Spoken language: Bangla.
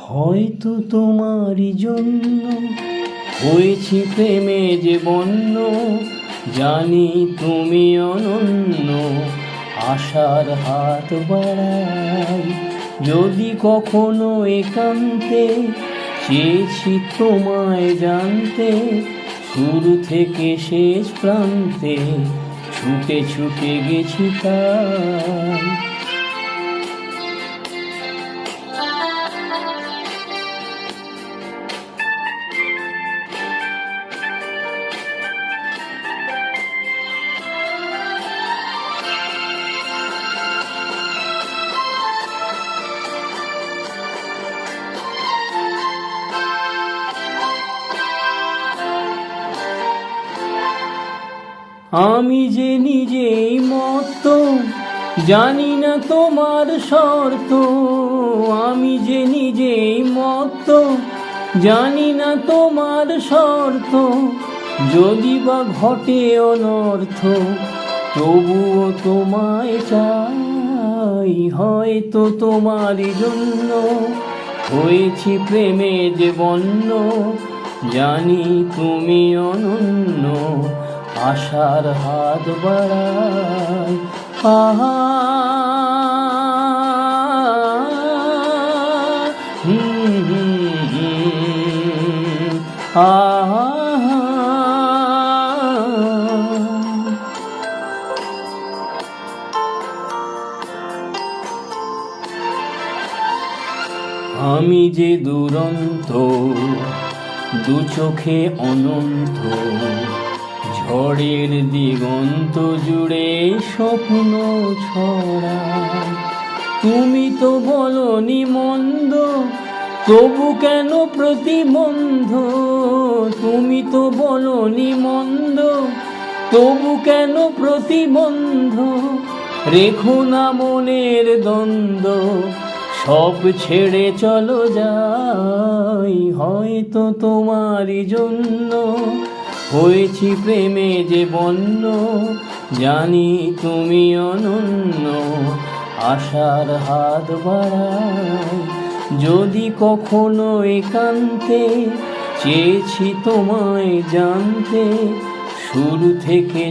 হয়তো তোমারই জন্য হয়েছি প্রেমে যে বন্য, জানি তুমি অনন্য, আশার হাত বাড়াই। যদি কখনো একান্তে চেয়েছি তোমায় জানতে, শুরু থেকে শেষ প্রান্তে ছুটে ছুটে গেছি তাই। আমি যে নিজেই মত্ত, জানি না তোমার শর্ত। আমি যে নিজেই মত্ত, জানি না তোমার শর্ত। যদি বা ঘটে অনর্থ, তবুও তোমায় চাই। হয়তো তোমারই জন্য হয়েছি প্রেমে যে বন্য, জানি তুমি অনন্য, আশার হাত বাড়াই। আহা আহা আমি যে দুরন্ত, দু চোখে অনন্ত, ঝড়ের দিগন্ত জুড়ে স্বপ্ন ছড়াই। তুমি তো বলনি মন্দ, তবু কেন প্রতিবন্ধ? তুমি তো বলনি মন্দ, তবু কেন প্রতিবন্ধ? রেখো না মনের দ্বন্দ্ব, সব ছেড়ে চলো যাই। হয়তো তোমারই জন্য হয়েছি প্রেমে যে বন্য, জানি তুমি অনন্য, আশার হাত বাড়াই। যদি কখনো একান্তে চেয়েছি তোমায় জানতে, শুরু থেকে